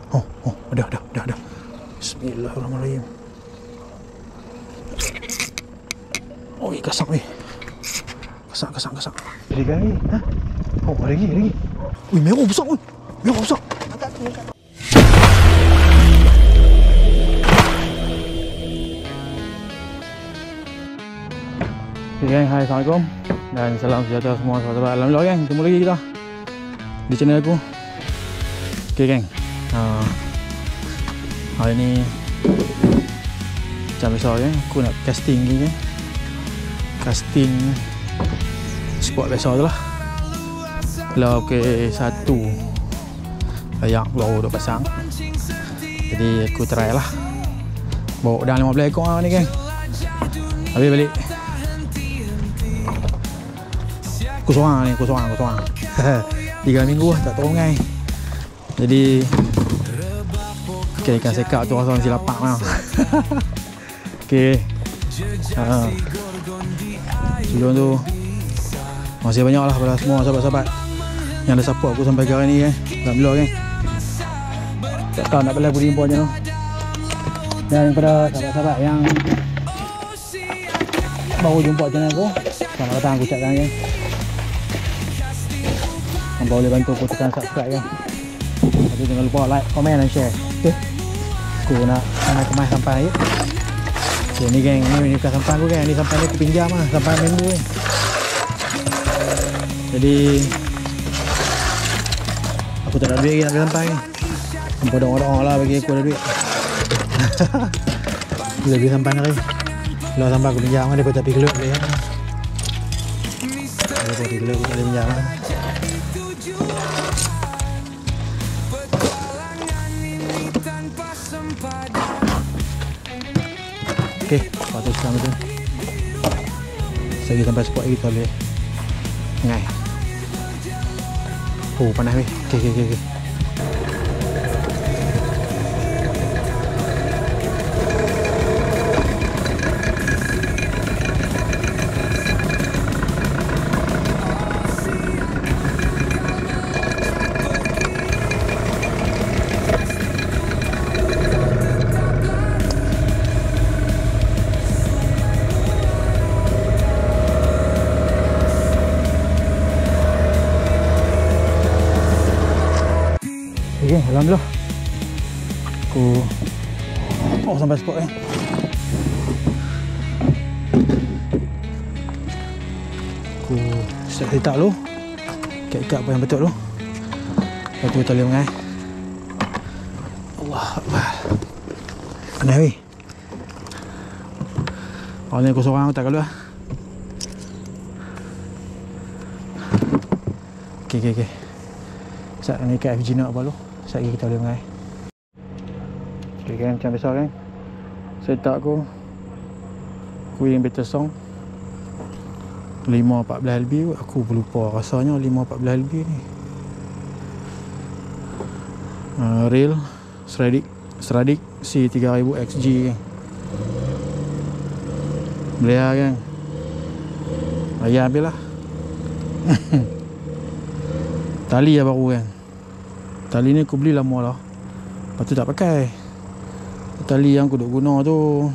Dah. Bismillahirrahmanirrahim. Oi, kasar weh. Kasar. Ada lagi? Ha? Oh, ada lagi. Ui, merah besar weh. Merah besar. Angkat tu. Okay gang, hai, Assalamualaikum dan salam sejahtera semua sahabat-sahabat. Alhamdulillah gang, ketemu lagi kita di channel aku. Okay gang, hari ni macam biasa gang, aku nak casting ni gang. Casting spot biasa tu lah. Kalau satu layak baru duk pasang, jadi aku try lah bawa udang 15 ekor ni gang. Habis balik aku seorang. 3 minggu lah tak terongai. Jadi ikan sekap tu rasa nasi lapak lah. Sebelum tu masih banyak lah pada semua sahabat-sahabat yang dah support aku sampai ke hari ni kan. Alhamdulillah kan. Tak tahu nak balik budi impor je tu. Dan kepada sahabat-sahabat yang baru jumpa channel aku, selamat datang aku ucapkan kan. Hangpa boleh bantu aku tekan subscribe kan. Lepas tu jangan lupa like, komen dan share. Okay, aku nak kemas sampai je. Okay, ni geng, ni bukan sampai aku geng. Ni sampai ni aku pinjam lah, sampai member ni. Jadi aku tak ada duit lagi nak pergi sampai ni. Hangpa doa-doa lah bagi aku ada duit. Bila pergi sampai ni. Kalau sampai aku pinjam kan, dia kata pergi keluar boleh kan. Dia kata pergi keluar aku tak boleh pinjam kan. Okay, patut sekarang tu segi sampai spot lagi kita boleh ngai. Oh, panas weh. Okay. Okay, alhamdulillah aku sampai spot kan. Aku set letak dulu ikat apa yang betul dulu. Lepas tu kita boleh mengai. Allah Akbar. Panas weh. Awal ni aku seorang aku tak kalau lah. Okay. Set ni ikat FG nak apa dulu. Sekejap lagi kita boleh mengai. Ok kan, macam biasa kan. Setup aku Queen Battle Song 514 LB. Aku lupa rasanya 514 LB ni. Reel Stradic C3000 XG kan. Boleh lah kan. Ayah ambil lah. Tali lah baru kan. Tali ni aku beli lama lah. Lepas tu tak pakai. Tali yang aku duk guna tu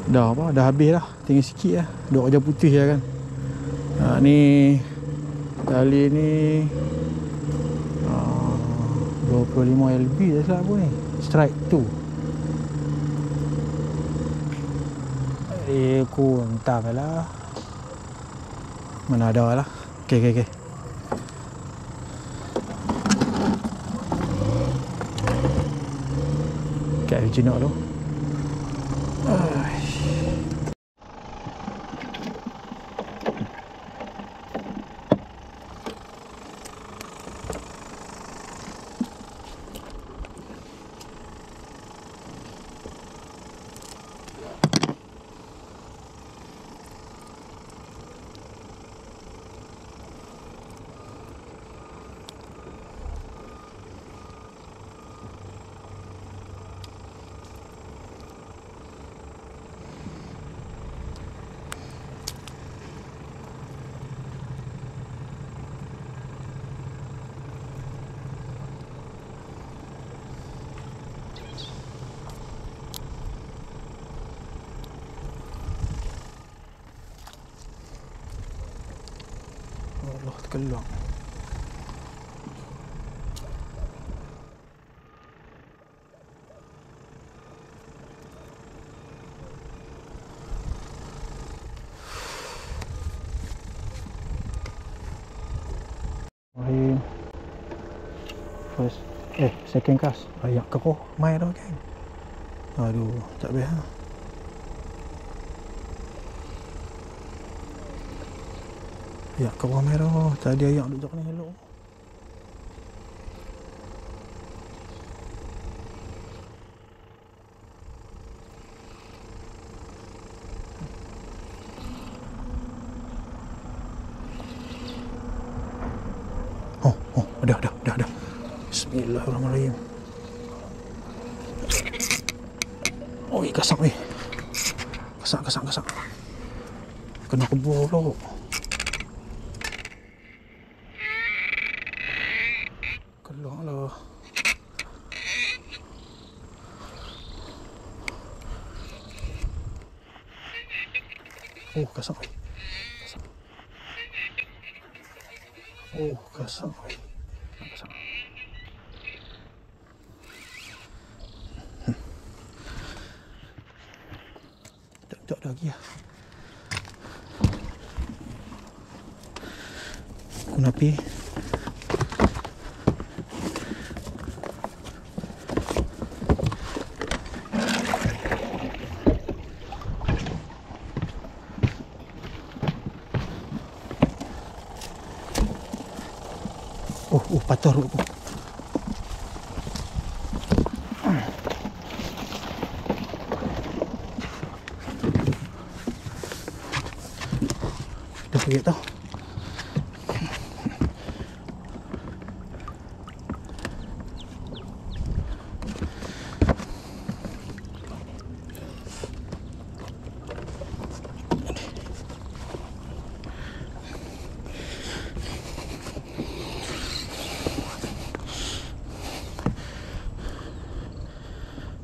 dah habis lah. Tinggal sikit lah. Duk kerja putih lah kan. Ni tali ni 25 LB dah silap aku ni. Strike tu. Aku entah lah. Mana ada lah. Okay. Kat jenak tu. Allah, terkeluar. First, second cast. Ayak keruh mai dah kan. Aduh, tak boleh ha. Ayak keruh mai dah. Tadi ayak duduk ni elok. Dah. Bismillahirrahmanirrahim. Oi, kasar weh. Kasar. Kena kebur pula. Keluar lah. Oh, kasar weh. Kasar weh. Tak lagi lah. Guna api. Patah ruk pun. Dah pergi tau.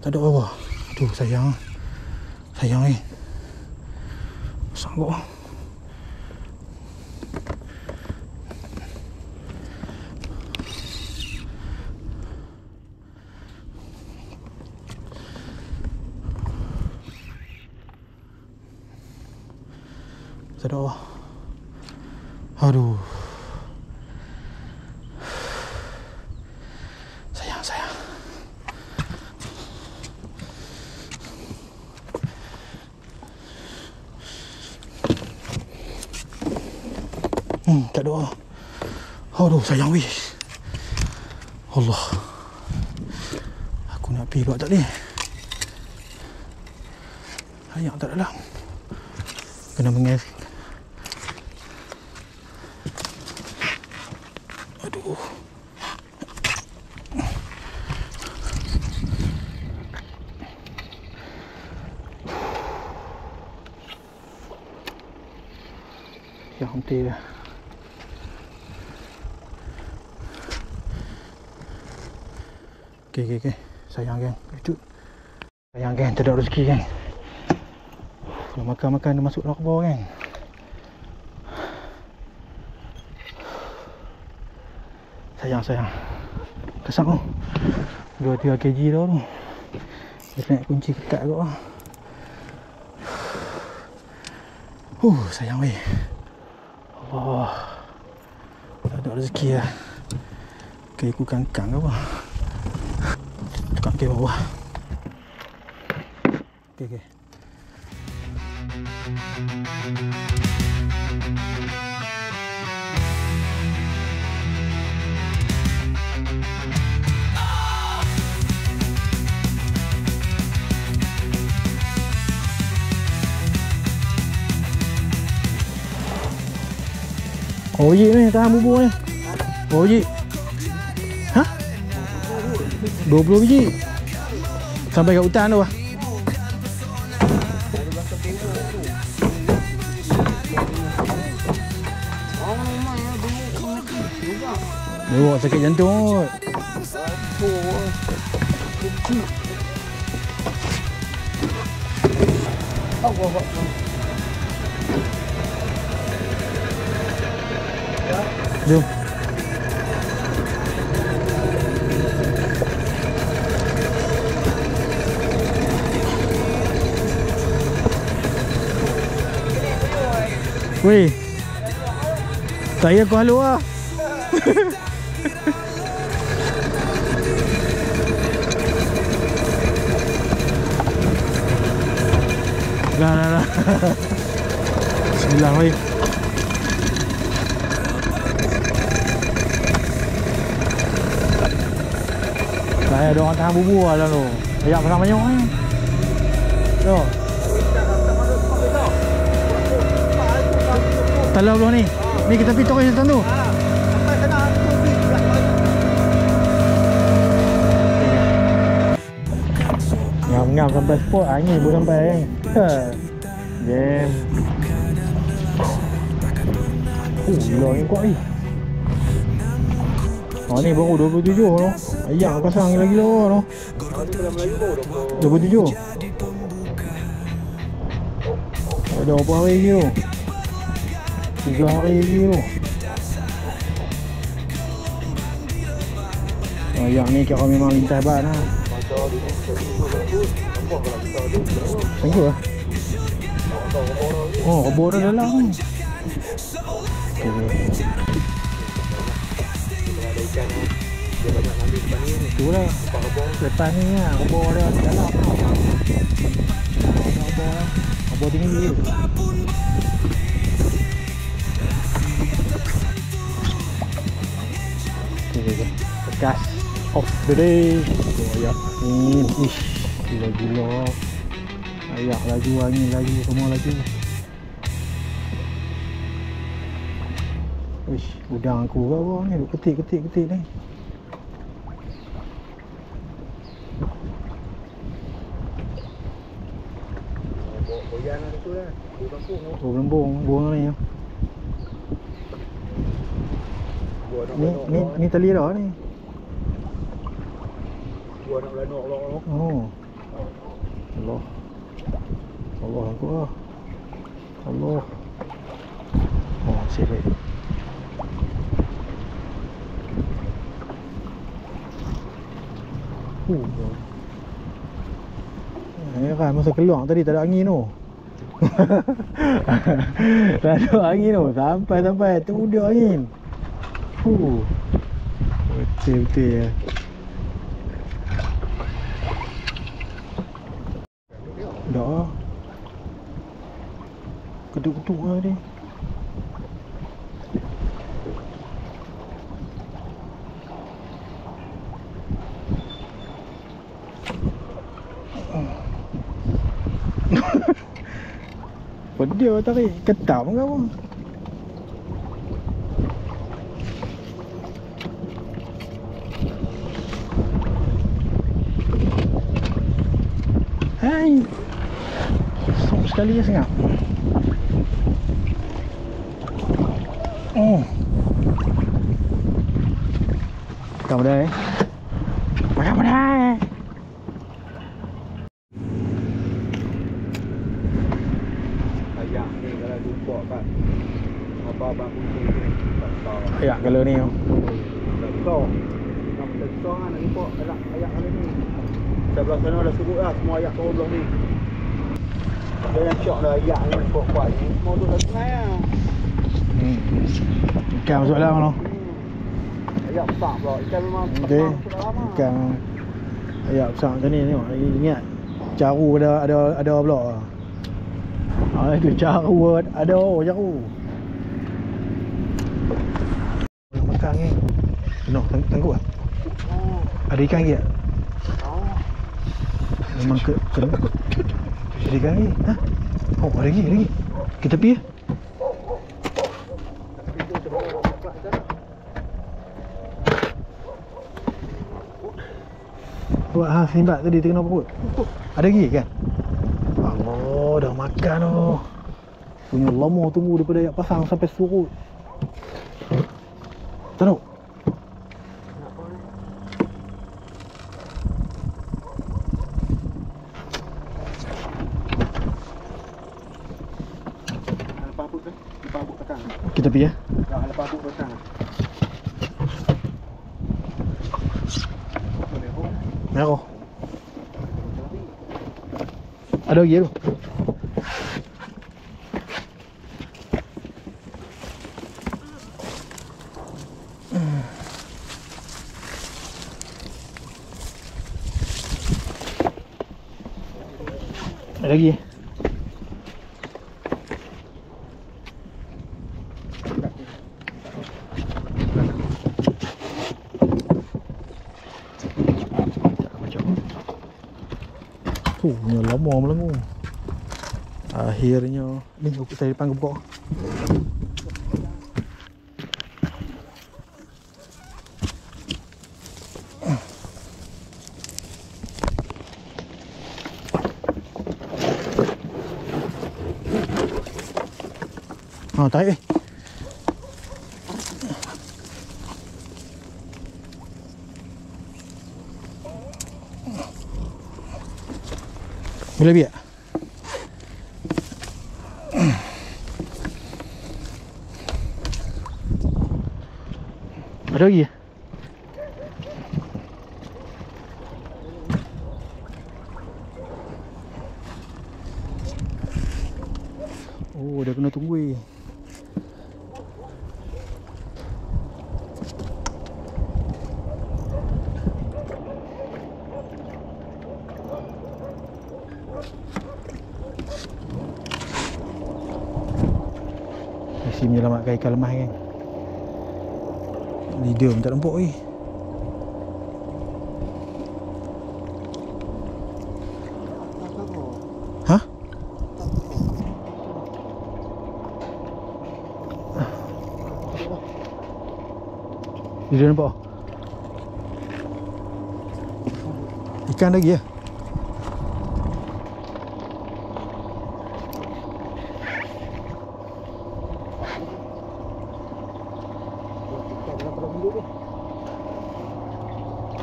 Tak ada bawah. Aduh, sayang ni. Sanggup. Tak ada bawah. Aduh. Sayang. Tak ada. Aduh, sayang weh. Allah. Aku nak pergi buat tak ni. Ayak tak dalam. Kena menges. Aduh. Yang henti dah. Okay. Sayang geng. Lucu. Sayang geng, tak ada rezeki geng. Kalau makan dia masuk dalam bawah geng. Sayang. Kesang tu. 2-3 kg dah tu. Dia kena kunci ketat kot lah. Sayang weh. Allah. Tak ada rezeki lah. Kaki aku kangkang ke apa. Tukar ke bawah. Okay. Oh biji ni, tahan bubur ni. Oh biji. Hah? 20 biji. Sampai kat hutan tu lah. Dia sakit jantung kot. Ya. Jom. Weh, saya kau halu lah. Dah. Bismillah, weh. Saya ada orang tahan bubur lah tu. Ayak pasang banyak ni. Tu. Talau belah ni. Ni kita pergi torres depan tu. Sampai sana tu Ngam-ngam sampai spot. Angin pun sampai kan. Jam. Gila ni kuat ni. Ni baru 27 tu. Ayak pasang gila-gila tu. 27. Ada berapa hari lagi tu? 3 hari lagi tu. Ayak ni kira memang lintas ban lah. Tengok lah. Oh, robot dah dalam ni. Tu lah. Lepas ni lah, robot dia dalam. Robot tinggi. Gas off the day. Ayak ni, ish, gila-gila. Ayak laju, angin laju, semua laju. Ish, udang aku ke apa ni, duk ketik ni. Boyan ada tu lah. Oh, belembung, buang ni. Ni tali dah ni. Gua nak belanok Allah. Oh. Allah Akbar. Allah. Oh, sirih. Ni kan masa keluar tadi tak ada angin tu. Tak ada angin tu. Sampai tu udah angin. Betul-betul ya. Dah. Keduk-keduk lah ni. Pedia tarik. Ketam ke apa? Hai. Sok sekali je sangat. Oh. Tao đây. Vào đây. Ayak ni kalau jumpa kat abang-abang putih ni tak tahu. Ayak kalau ni tu. Tak tahu. Nak besar nak jumpa ayak kali ni. Sebelah sana dah surut lah semua ayak turun belah ni. Dia yang syok dah ayak ni kuat-kuat ni. Semua tu dah sungai lah. Ikan masuk dalam tu. Ayak besar pula. Ikan memang Okey. besar sudah lama. Ikan ayak besar macam ni tengok. Ingat caru ada pula. Itu caru ada caru. Makan ni. Tengok lah. Ada ikan lagi tak? Memang kena. Ada ikan lagi? Ha? Oh, ada lagi. Kita pergi. Buat simbat tadi terkena apa kot? Ada lagi kan? Allah, dah makan tu. Punya lama tunggu daripada ayak pasang sampai surut. Tak tahu. Kita pergi ya. Dah lepas abuk belakang. Merah. Ada lagi tu. Ada lagi. Punya lama melengu. Akhirnya ni aku saya depan buka. Tarik Bila biar ada lagi. Oh, dah kena tunggu. Mesti menyelamatkan ikan lemah kan. Leader pun tak nampak weh. Hah? Leader nampak? Ikan lagi ya?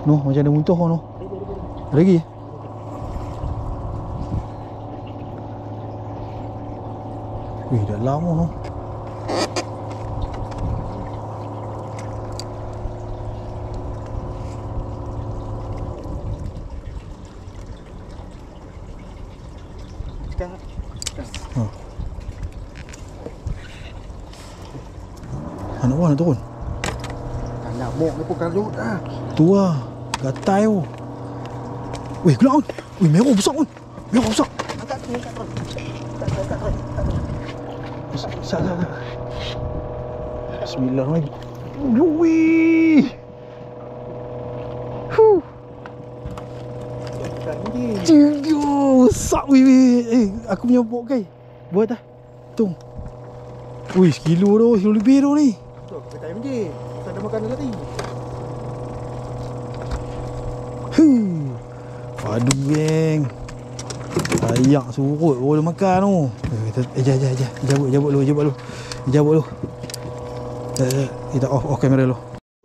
Noh, macam ada muntah noh. Ada lagi? Wih, dah lama noh. Anak orang nak turun. Anak mok ni pun kalut dah. Tu lah, gatai tu. Weh, gelap kan? Weh, merah besar kan? Merah besar. Angkat tu, angkat tu. Sat. Bismillahirrahmanirrahim. Wih. Huh. Cium, besar weh. Aku punya bok kai. Buat dah. Tung. Wih, sekilo tu, sekilo lebih tu ni. Tu, kita time je. Tak ada makanan tadi. Aduh geng. Ayak surut boleh makan tu. Jabut dulu. Kita off kamera dulu.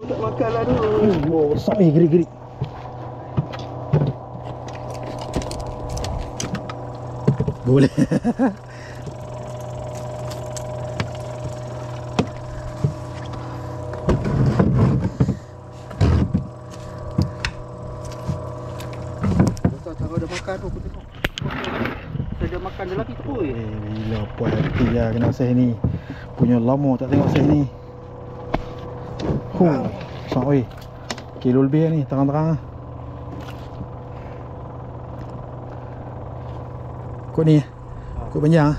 Tak makan lah dulu. Besar gerik. Boleh. Makan dia lagi tu. Bila puas hati lah kena saiz ni. Punya lama tak tengok saiz ni. Besar weh. Kilo lebih ni, terang-terang lah. Kod ni, kod panjang.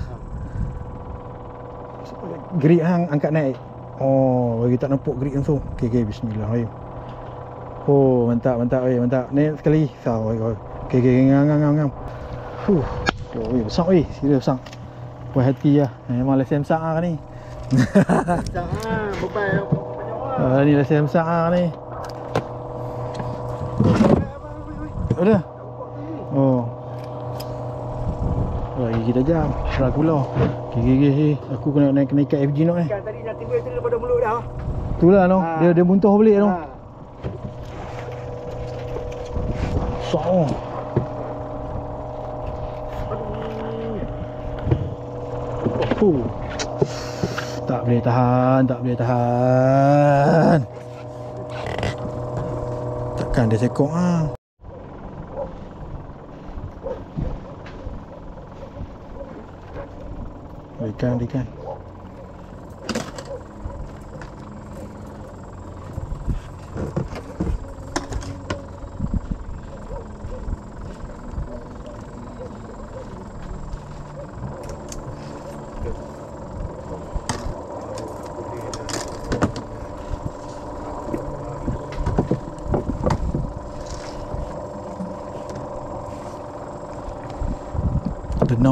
Gerik hang angkat naik. Oh, bagi tak nampak gerik tu. Okey, bismillahirrahmanirrahim. Oh, mantap weh, mantap. Naik sekali. Okey, ngam. Oh, besar weh, serius besar. Puas hati lah. Memang lesen besar lah ni. Besar lah, bebai. Ni lesen besar lah ni. Ada? Oh. Lagi kita jam. Serah gula. Okey. Aku kena ikat FG nak ni. Ikan tadi dah timbul daripada mulut dah. Itulah noh. Dia muntah balik noh. Besar. Tak boleh tahan. Takkan dia sekok ah. Ikan.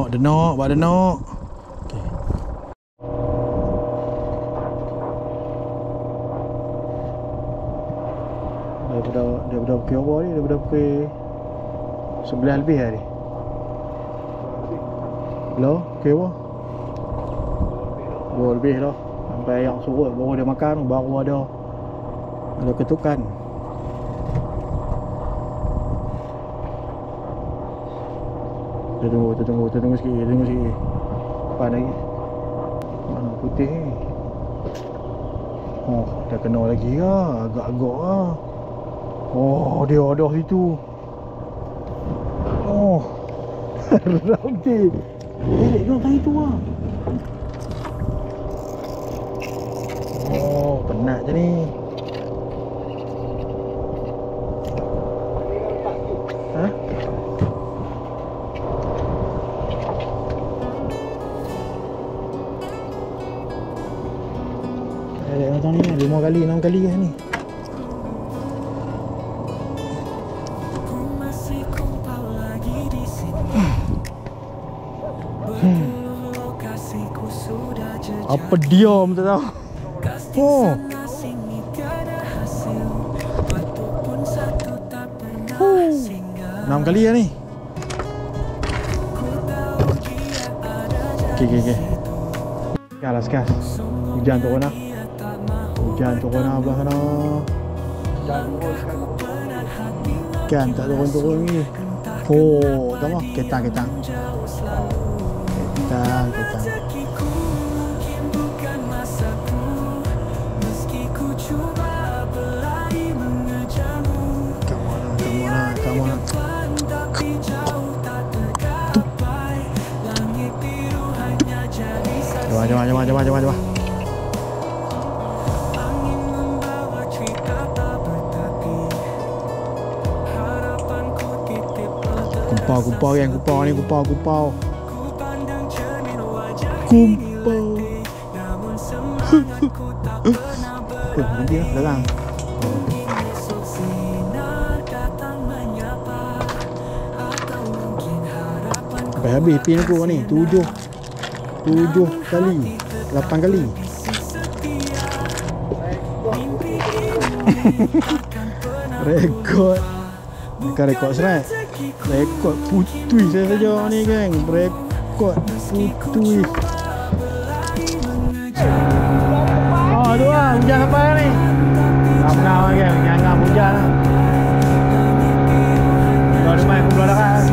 Denok, buat denok. Okey. Daripada pukul apa ni? Daripada pukul 11 lebih hari. Belum? Pukul apa? 2 lebih dah. Sampai yang surut baru dia makan, baru ada ketukan. Kita tunggu sikit. Depan lagi. Mana putih ni? Oh, dah kena lagi lah. Agak-agak lah. Oh, dia ada situ. Oh. Ramai. Dia tadi tu lah. Oh, penat je ni. Ha? Nonton ni 5 kali 6 kali lah ni. Apa diam tak tahu. Oh. 6 kali lah ni. Okey. Sekarang sekarang. Hujan turun lah. Hujan turun lah belah sana. Kan tak turun-turun ni. Oh, tahu tak? Ketang. Ketang. Come on. Coba. Kumpau yang kumpau ni. Kumpau. Berhenti lah belakang. Sampai habis pin aku ni 7 kali 8 kali. Rekod. Bukan rekod serat. Rekod putui saya saja ni geng. Rekod putui. Oh tu lah hujan apa ni. Ngam-ngam lah geng. Ngam hujan lah. Kalau dia main aku belah darat.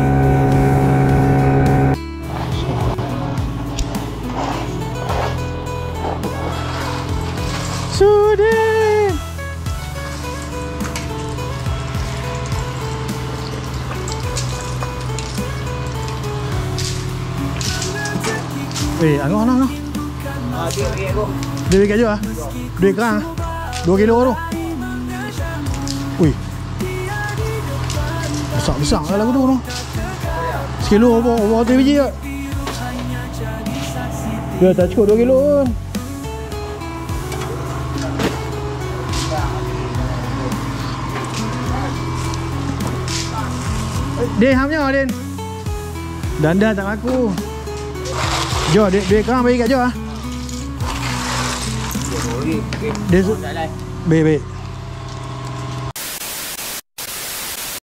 Sudin. Ano? Duit kat je lah. Duit kerang 2 kilo tu. Ui. Besar lah lagu tu. 1 kilo apa biji tak? Dia tak cukup 2 kilo pun. Din hamnya Din. Danda tak laku. Jo, duit kerang bagi kat Jo lah. Dia baik.